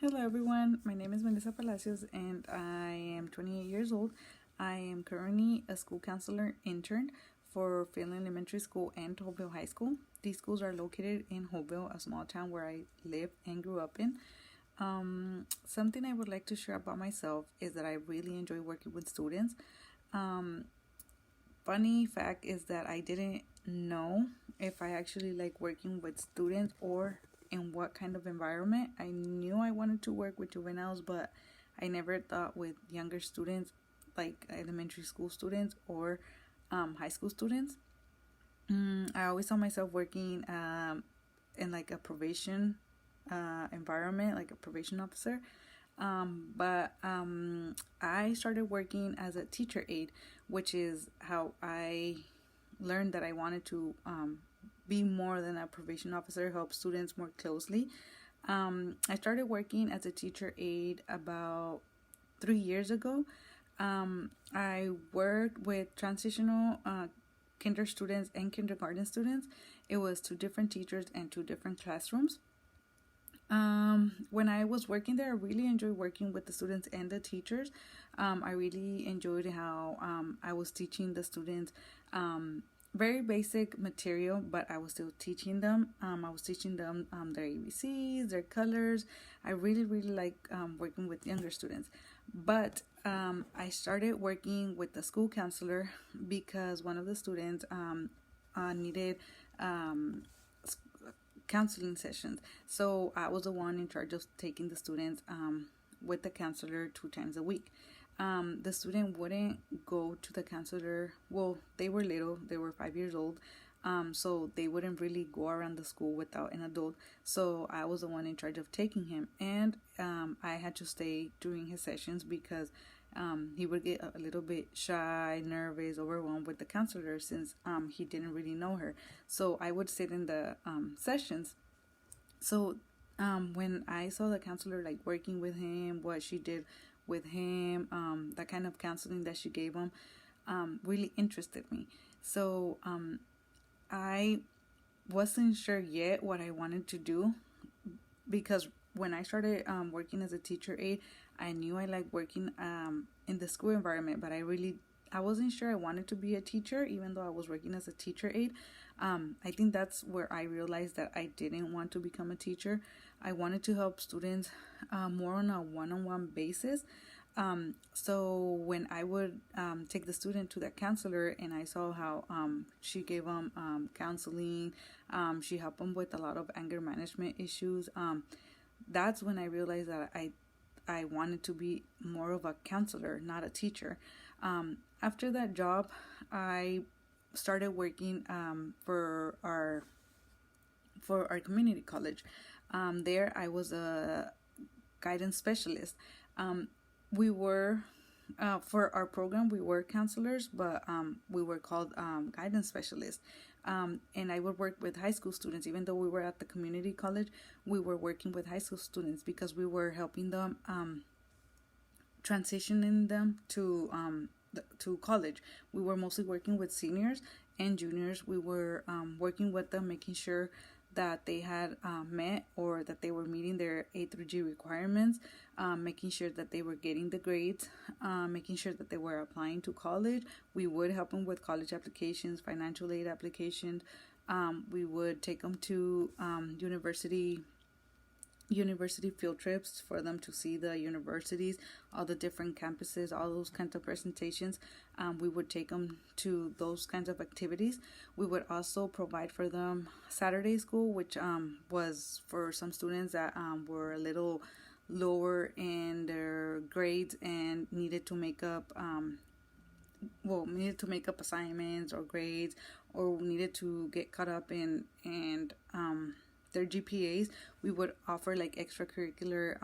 Hello everyone, my name is Melissa Palacios and I am 28 years old. I am currently a school counselor intern for Finland Elementary School and Holtville High School. These schools are located in Holtville, a small town where I live and grew up in. Something I would like to share about myself is that I really enjoy working with students. Um, Funny fact is that I didn't know if I actually like working with students or in what kind of environment. I knew I wanted to work with juveniles, but I never thought with younger students, like elementary school students or high school students. I always saw myself working in like a probation environment, like a probation officer. But I started working as a teacher aide, which is how I learned that I wanted to be more than a probation officer, help students more closely. I started working as a teacher aide about 3 years ago. I worked with transitional kinder students and kindergarten students. It was two different teachers and two different classrooms. When I was working there, I really enjoyed working with the students and the teachers. I really enjoyed how I was teaching the students very basic material, but I was still teaching them. I was teaching them their ABCs, their colors. I really, really like working with younger students. But I started working with the school counselor because one of the students needed counseling sessions. So I was the one in charge of taking the students with the counselor 2 times a week. The student wouldn't go to the counselor. Well, they were little, they were 5 years old. So they wouldn't really go around the school without an adult. So I was the one in charge of taking him. And I had to stay during his sessions because he would get a little bit shy, nervous, overwhelmed with the counselor since he didn't really know her. So I would sit in the sessions. So when I saw the counselor like working with him, what she did with him, that kind of counseling that she gave him, really interested me. So I wasn't sure yet what I wanted to do because when I started working as a teacher aide, I knew I liked working in the school environment, but I wasn't sure I wanted to be a teacher, even though I was working as a teacher aide. I think that's where I realized that I didn't want to become a teacher. I wanted to help students more on a one-on-one basis. So when I would take the student to the counselor and I saw how she gave them counseling, she helped them with a lot of anger management issues. That's when I realized that I wanted to be more of a counselor, not a teacher. After that job, I started working for our community college. There, I was a guidance specialist. We were for our program we were counselors, but we were called guidance specialists. And I would work with high school students. Even though we were at the community college, we were working with high school students because we were helping them transitioning them to college. We were mostly working with seniors and juniors. We were working with them, making sure that they had met or that they were meeting their A through G requirements, making sure that they were getting the grades, making sure that they were applying to college. We would help them with college applications, financial aid applications. We would take them to university field trips for them to see the universities, all the different campuses, all those kinds of presentations. We would take them to those kinds of activities. We would also provide for them Saturday school, which was for some students that were a little lower in their grades and needed to make up assignments or grades, or needed to get caught up in and their GPAs. We would offer like extracurricular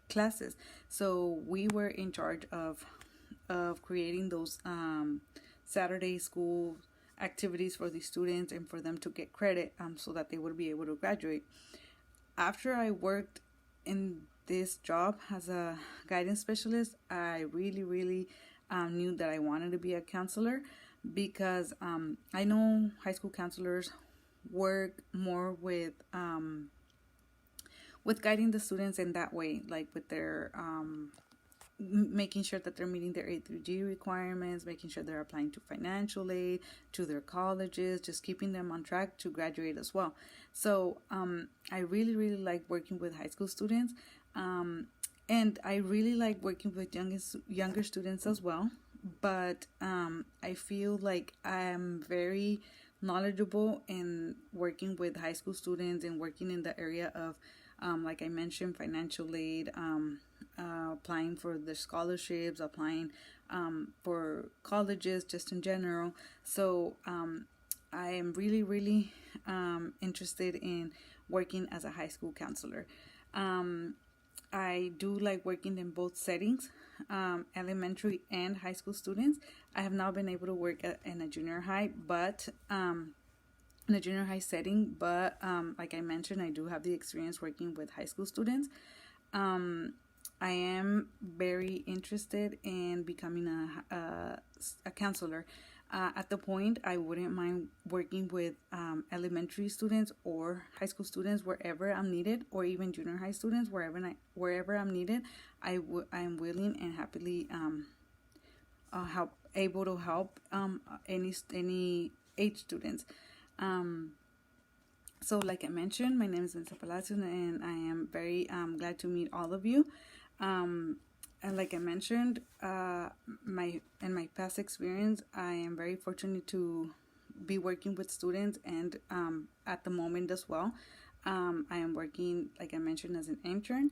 classes. So we were in charge of creating those Saturday school activities for the students and for them to get credit so that they would be able to graduate. After I worked in this job as a guidance specialist, I really, really knew that I wanted to be a counselor because I know high school counselors work more with guiding the students in that way, like with their making sure that they're meeting their A through G requirements, making sure they're applying to financial aid, to their colleges, just keeping them on track to graduate as well. So I really, really like working with high school students. And I really like working with younger students as well. But I feel like I'm very knowledgeable in working with high school students and working in the area of, like I mentioned, financial aid, applying for the scholarships, applying for colleges, just in general. So I am really, really interested in working as a high school counselor. I do like working in both settings, elementary and high school students. I have not been able to work in a junior high, but in a junior high setting, but like I mentioned, I do have the experience working with high school students. I am very interested in becoming a counselor. At the point, I wouldn't mind working with elementary students or high school students wherever I'm needed, or even junior high students wherever I'm needed. I'm willing and happily able to help any age students. So like I mentioned, my name is Vanessa Palacios, and I am very glad to meet all of you. And like I mentioned, in my past experience, I am very fortunate to be working with students, and at the moment as well, I am working, like I mentioned, as an intern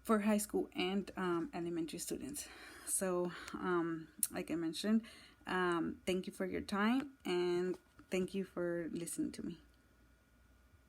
for high school and elementary students. So, like I mentioned, thank you for your time, and thank you for listening to me.